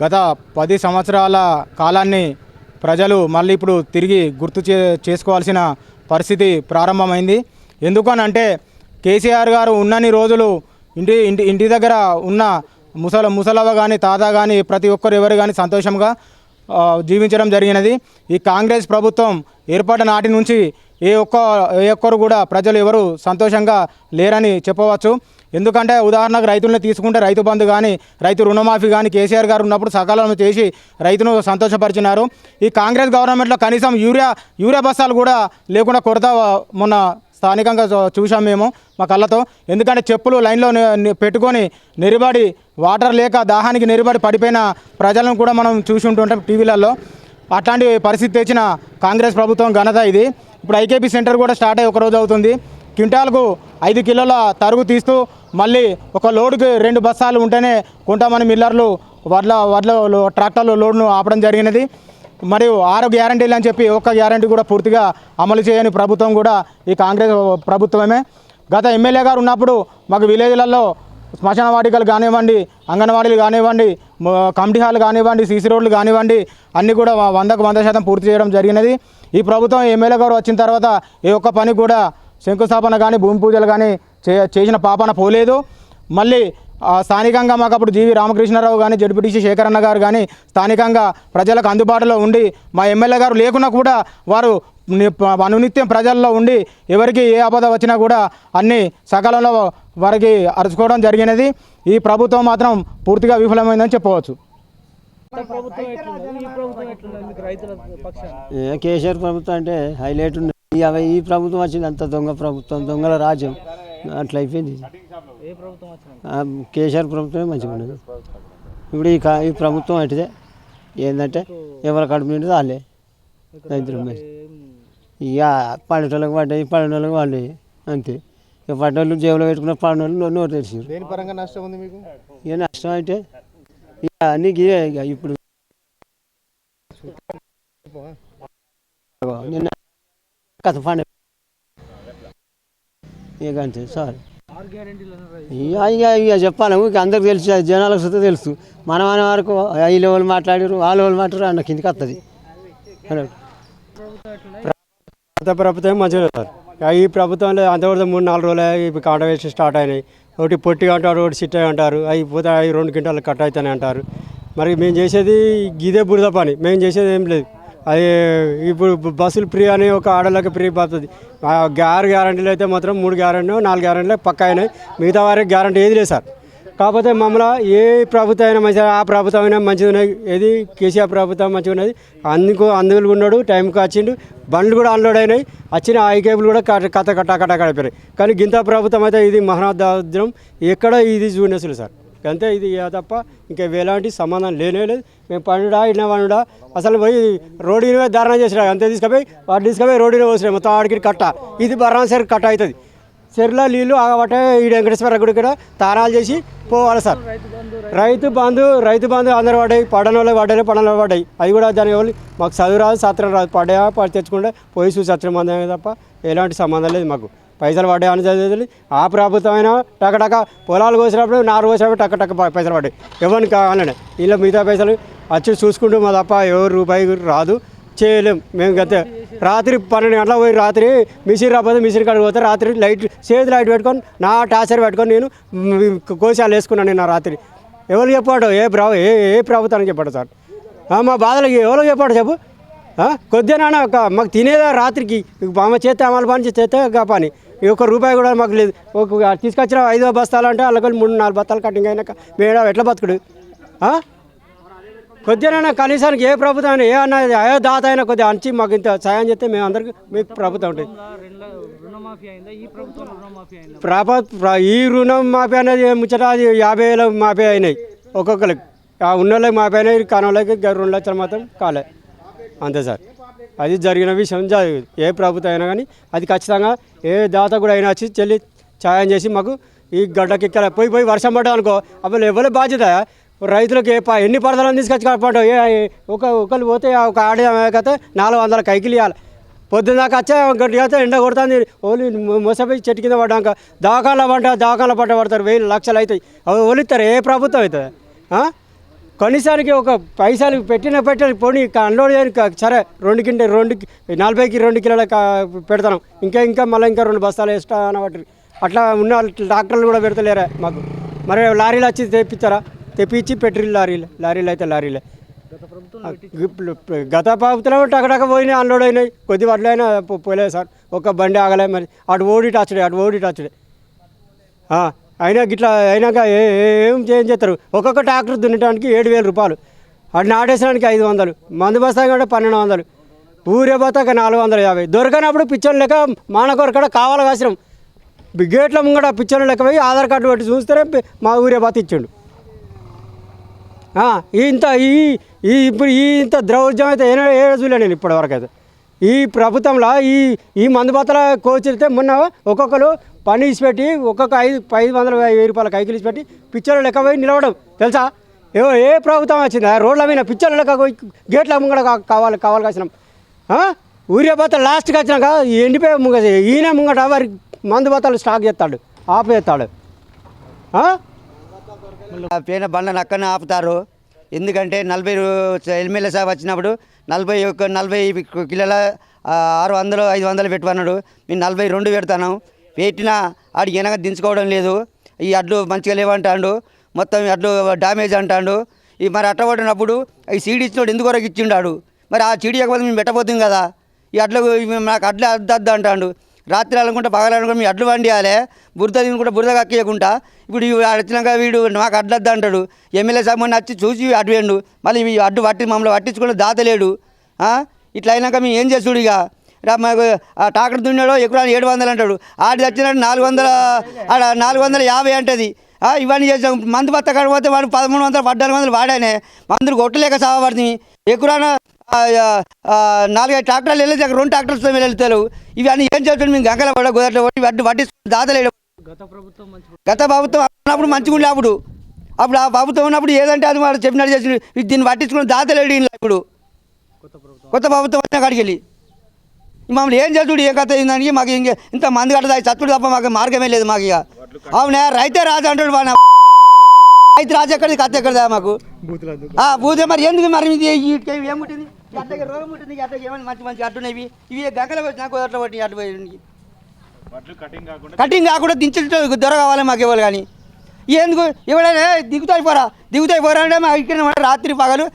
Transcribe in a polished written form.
గత 10 సంవత్సరాల కాలాన్ని ప్రజలు మళ్ళీ ఇప్పుడు తిరిగి గుర్తు చేసుకోవాల్సిన పరిస్థితి ప్రారంభమైంది. ఎందుకనంటే కేసీఆర్ గారు ఉన్నన్ని రోజులు ఇంటి దగ్గర ఉన్న ముసలవ్వ కానీ తాత కానీ ప్రతి ఒక్కరు ఎవరు కానీ సంతోషంగా జీవించడం జరిగినది. ఈ కాంగ్రెస్ ప్రభుత్వం ఏర్పడిన నాటి నుంచి ఏ ఒక్కరు కూడా ప్రజలు ఎవరు సంతోషంగా లేరని చెప్పవచ్చు. ఎందుకంటే ఉదాహరణకు రైతులను తీసుకుంటే రైతు బంధు కానీ రైతు రుణమాఫీ కానీ కేసీఆర్ గారు ఉన్నప్పుడు సకాలంలో చేసి రైతును సంతోషపరిచినారు. ఈ కాంగ్రెస్ గవర్నమెంట్లో కనీసం యూరియా బస్తాలు కూడా లేకుండా కొరత మొన్న స్థానికంగా చూసాం మేము మా కళ్ళతో. ఎందుకంటే చెప్పులు లైన్లో పెట్టుకొని నిలబడి వాటర్ లేక దాహానికి నిలబడి పడిపోయిన ప్రజలను కూడా మనం చూసి ఉంటుంటాం టీవీలలో. అట్లాంటి పరిస్థితి తెచ్చిన కాంగ్రెస్ ప్రభుత్వం ఘనత ఇది. ఇప్పుడు ఐకేపీ సెంటర్ కూడా స్టార్ట్ అయ్యి ఒకరోజు అవుతుంది. క్వింటాల్కు 5 కిలోల తరుగు తీస్తూ మళ్ళీ ఒక లోడుకి 2 బస్తాలు ఉంటేనే కొంతమంది మిల్లర్లు వడ్ల ట్రాక్టర్లు లోడ్ను ఆపడం జరిగినది. మరియు 6 గ్యారంటీలు అని చెప్పి ఒక్క గ్యారంటీ కూడా పూర్తిగా అమలు చేయని ప్రభుత్వం కూడా ఈ కాంగ్రెస్ ప్రభుత్వమే. గత ఎమ్మెల్యే గారు ఉన్నప్పుడు మాకు విలేజ్లలో శ్మశాన వాటికలు కానివ్వండి, అంగన్వాడీలు కానివ్వండి, కమిటీ హాల్ కానివ్వండి, సీసీ రోడ్లు కానివ్వండి అన్నీ కూడా 100% పూర్తి చేయడం జరిగినది. ఈ ప్రభుత్వం ఎమ్మెల్యే గారు వచ్చిన తర్వాత ఏ ఒక్క పని కూడా శంకుస్థాపన కానీ భూమి పూజలు కానీ చేసిన పాపన పోలేదు. మళ్ళీ స్థానికంగా మాకు అప్పుడు జీవి రామకృష్ణారావు కానీ జడ్పీటీసీ శేఖరన్న గారు కానీ స్థానికంగా ప్రజలకు అందుబాటులో ఉండి మా ఎమ్మెల్యే గారు లేకున్నా కూడా వారు అనునిత్యం ప్రజల్లో ఉండి ఎవరికి ఏ ఆపద వచ్చినా కూడా అన్ని సకాలంలో వారికి అరుచుకోవడం జరిగినది. ఈ ప్రభుత్వం మాత్రం పూర్తిగా విఫలమైందని చెప్పవచ్చు. కేసీఆర్ ప్రభుత్వం అంటే హైలైట్ ఉంది. ఈ ప్రభుత్వం వచ్చింది అంత దొంగ ప్రభుత్వం, దొంగల రాజ్యం అట్లా అయిపోయింది. కేసీఆర్ ప్రభుత్వమే మంచిగా ఉన్నది. ఇప్పుడు ఈ ప్రభుత్వం అంటే ఏంటంటే ఎవరి కడుపు నిండి వాళ్ళే రైతులు. ఇక పండేటోళ్ళకి పడ్డాయి అంతే. ఇక పడ్డోళ్ళు జేబులో పెట్టుకున్న పడినోళ్ళు నోరు తెరిచారు. ఇక నష్టం అంటే ఇక నీకు ఇక ఇప్పుడు నిన్న కథ పండ ఇక అంతే సార్. ఇక చెప్పాలి ఇక అందరికి తెలుసు, జనాలకు సుత తెలుసు. మనం అనే వరకు ఈ లెవెల్ మాట్లాడారు ఆ లెవెల్ మాట్లాడారు అన్న కిందికి వస్తుంది. ప్రభుత్వం మంచిగా సార్. ఈ ప్రభుత్వంలో అంతవరకు 3-4 రోజులు కాంట్రవర్సీ స్టార్ట్ అయినాయి. ఒకటి పొట్టిగా అంటారు, ఒకటి సిట్ అంటారు. అవి పోతే 2 క్వింటాలు కట్ అవుతాయి అంటారు. మరి మేము చేసేది గిదే బురద పని, మేము చేసేది ఏం లేదు. అది ఇప్పుడు బస్సులు ఫ్రీ అని ఒక ఆడలకు ఫ్రీ పడుతుంది. 6 గ్యారంటీలు అయితే మాత్రం 3 గ్యారంటీలు 4 గ్యారంటీలు పక్కా అయినాయి. మిగతా వారికి గ్యారంటీ ఏది లేదు సార్. కాకపోతే మమ్మల్ని ఏ ప్రభుత్వం అయినా మంచిగా, ఆ ప్రభుత్వం అయినా మంచిగా ఉన్నది. ఏది కేసీఆర్ ప్రభుత్వం మంచిగా ఉన్నది. అందులో ఉన్నాడు, టైంకి వచ్చిండు. బండ్లు కూడా అన్లోడ్ అయినాయి. వచ్చిన ఐకేబులు కూడా కట్టకట్టకట్టకడిపోయినాయి. కానీ గింత ప్రభుత్వం అయితే ఇది మహాదాద్రం ఎక్కడ ఇది చూడేసులు సార్. అంతే ఇది తప్ప ఇంకా ఎలాంటి సంబంధం లేదు. మేము పండుడా ఇన్నవాడుడా అసలు పోయి రోడ్డునే ధారణ చేసినా అంతే. తీసుకుపోయి రోడ్డునే పోసినాయి మొత్తం ఆడికి కట్ట. ఇది బర్రాన్సరి కట్ట అవుతుంది. చెరువులో నీళ్ళు ఆగబట్టే ఈ వెంకటేశ్వర గుడి కూడా తారాలు చేసి పోవాలి సార్. రైతు బంధు అందరూ పడ్డాయి. పడనోళ్ళు పడ్డాయి. అవి కూడా దాని వాళ్ళు మాకు చదువు రాదు, సత్రం రాదు. పడ్డా తెచ్చుకుంటే పోయి చూసి సత్రం మంది తప్ప ఎలాంటి సంబంధం లేదు మాకు. పైసలు పడ్డాయని చదివేది. ఆ ప్రభుత్వం అయినా టకటక పొలాలు కోసినప్పుడు 4 కోసినప్పుడు టకటక పైసలు పడ్డాయి. ఎవరిని కావాలనే ఇలా మిగతా పైసలు వచ్చి చూసుకుంటూ మా తప్ప ఎవరు రూపాయి రాదు, చేయలేం మేము. గతే రాత్రి 12 గంటలకు పోయి రాత్రి మిషన్ రాకపోతే మిషన్ కాడికి పోతే రాత్రి చేతి లైట్ పెట్టుకొని నా టార్చర్ పెట్టుకొని నేను కోశాలు వేసుకున్నాను. నేను రాత్రి ఎవరు చెప్పాడు? ఏ ప్రభుత్వానికి చెప్పాడు సార్? మా బాధలకి ఎవరికి చెప్పాడు చెప్పు? కొద్దిగా మాకు తినేదా రాత్రికి మా చేస్తే అమలు పని చేస్తే పని. ₹1 కూడా మాకు లేదు. తీసుకొచ్చిన 5 బస్తాలు అంటే వాళ్ళకి 3-4 బస్తాలు కటింగ్ అయినాక మేడ ఎట్లా బతుకుడు? కొద్దిగా కనీసానికి ఏ ప్రభుత్వం అయినా ఏ అన్నది ఏ దాత అయినా కొద్దిగా అంచి మాకు ఇంత సాయం చేస్తే మేము అందరికి మీకు ప్రభుత్వం ఉంటుంది. ఈ రుణం మాఫీ అనేది ముచ్చట అది 50,000 మాఫీ అయినాయి ఒక్కొక్కరికి. ఉన్న వాళ్ళకి మాఫీ అయినాయి, కాని వాళ్ళకి 2 లక్షలు మాత్రం కాలే అంతే సార్. అది జరిగిన విషయం. ఏ ప్రభుత్వం అయినా కానీ అది ఖచ్చితంగా ఏ దాత కూడా అయినా వచ్చి చెల్లి సాయం చేసి మాకు ఈ గడ్డకి పోయి వర్షం పడ్డా అనుకో అప్పుడు ఎవరి బాధ్యత? రైతులకు ఎన్ని పడదలను తీసుకొచ్చి కాపాడు. ఒకళ్ళు పోతే ఒక ఆడకైతే 400 కైకిలు ఇవ్వాలి. పొద్దున్న దాకా వచ్చే గట్టి అయితే ఎండ కొడుతుంది. ఓన్లీ మోసపోయి చెట్టు కింద పడ్డాక దవాఖానలో పడ్డ పడతారు. 1,000 లక్షలు అవుతాయి. అవి ఓలిస్తారు. ఏ ప్రభుత్వం అవుతుంది? కనీసానికి ఒక పైసలు పెట్టిన పోనీ అన్లోడ్ చేయడానికి సరే 40కి 2 కిలోల పెడతాం, ఇంకా మళ్ళీ ఇంకా 2 బస్తాలు ఎక్స్ట్రా అనబట్టి అట్లా ఉన్న ట్రాక్టర్లు కూడా పెడతలేరా మాకు. మరి లారీలు వచ్చి తెప్పిస్తారా? తెప్పించి పెట్రోల్ లారీలు అయితే లారీలే. గత ప్రభుత్వం టకటక పోయినాయి, అన్లోడ్ అయినాయి, కొద్ది వడ్లు అయినా పోలేదు సార్. ఒక బండి ఆగలే, మరి అటు ఓడి టచ్డే. అయినా గిట్లా అయినాక ఏం చేస్తారు? ఒక్కొక్క ట్రాక్టర్ దున్నడానికి 7,000 రూపాయలు, అటు నాటేసడానికి 500, మందు బస్తా కంటే 1,200, ఊరే బతాక 450. దొరకనప్పుడు పిచ్చర్లు లెక్క మానకొరకడ కావాలి కాసినాం. గేట్ల ముంగట పిచ్చర్లు లెక్క పోయి ఆధార్ కార్డు పెట్టి చూస్తేనే మా ఊరే బత ఇచ్చిండు. ఇప్పుడు ఇంత ద్రౌర్జం అయితే ఏ రోజులే నేను ఇప్పటివరకు అయితే ఈ ప్రభుత్వంలో ఈ మందు బత్తల కోచితే మొన్న ఒక్కొక్కరు పని ఇచ్చిపెట్టి ఒక్కొక్క 500-1000 రూపాయల కైకిలు ఇచ్చిపెట్టి పిచ్చర్లు లెక్క పోయి నిలవడం తెలుసా? ఏ ప్రభుత్వం వచ్చిందా? రోడ్ల మీద పిచ్చర్లు లెక్క పోయి గేట్ల ముంగడ కావాలి కాసినాం. ఊరే బత్తలు లాస్ట్కి వచ్చినాక ఎండిపోయి ఈయన ముంగట వారి మందు బత్తలు స్టాక్ చేస్తాడు, ఆపేస్తాడు. పోయిన బండ్లను అక్కడనే ఆపుతారు. ఎందుకంటే 40 ఎమ్మెల్యే సాబ్ వచ్చినప్పుడు 40 కిలోల 600-500 పెట్టమన్నాడు. మేము 42 పెడతాను. పెట్టినా ఆడికి వెనక దించుకోవడం లేదు. ఈ అడ్లు మంచిగా లేవంటాడు, మొత్తం అడ్లు డ్యామేజ్ అంటాడు. మరి అట్ట పడినప్పుడు ఈ సీడీ ఇచ్చినోడు ఎందుకొరకు ఇచ్చిండాడు? మరి ఆ సీడీ ఇవ్వకపోతే మేము పెట్టబోతుంది కదా. ఈ అడ్లు నాకు అడ్లే అద్దు అంటాడు. రాత్రి అనుకుంటా పగలనుకుంటా మీ అడ్లు వండియాలి, బురద తినుకుంటా బురద కక్కేయకుండా. ఇప్పుడు వచ్చినాక వీడు మాకు అడ్లద్దు అంటాడు. ఎమ్మెల్యే సాబ్ మొన్న వచ్చి చూసి అడ్డు వేయండు, మళ్ళీ అడ్డు మమ్మల్ని పట్టించుకుంటే దాతలేడు. ఇట్లా అయినాక మేము ఏం చేస్తుడు? ఇక మాకు ఆ ట్రాక్టర్ దున్నాడో ఎకరాలు 700 అంటాడు, ఆడి వచ్చినట్టు 450 అంటది. ఇవన్నీ చేసాం. మందు బత్త కాడిపోతే వాడు 1300-1400 వాడానే, మందులు కొట్టలేక సాగపడుతుంది. ఎకరాన 4-5 ట్రాక్టర్లు వెళ్ళేది, 2 ట్రాక్టర్లతో వెళ్తారు. ఇవన్నీ ఏం చేస్తాడు? మేము గంగల పడ గోదట్లో కొట్టి అడ్డు పట్టించుకుంటే దాతలేడు. గత ప్రభుత్వం ఉన్నప్పుడు మంచిగా ఉండే, అప్పుడు ఆ ప్రభుత్వం ఉన్నప్పుడు ఏదంటే అది వాడు చెప్పినట్టు చేసి దీన్ని పట్టించుకుని దాతలేడు. ఇప్పుడు కొత్త ప్రభుత్వం వచ్చిన కాడికి వెళ్ళి మమ్మల్ని ఏం చేస్తుడు? ఏం కథ అయిందానికి మాకు ఇంత మంది కట్టదా చచ్చుడు తప్ప మాకు మార్గమే లేదు మాకు. ఇక అవునా, రైతే రాజు అంటాడు. రైతు రాజు ఎక్కడిది, కథ ఎక్కడదా మాకు బూతే. మరి ఎందుకు మరి ఏముంటుంది? అట్లా రోగం ఉంటుంది, అట్లా ఏమైనా మంచి అట్టునేవి ఇవి గంగలో వచ్చినా కుదరట్లో పట్టి అటు కటింగ్ కాకుండా దించే దొర కావాలి మాకు ఇవ్వాలి. కానీ ఎందుకు ఎవరైనా దిగుతాయి పోరా అంటే మా ఇక్కడ రాత్రి పగలు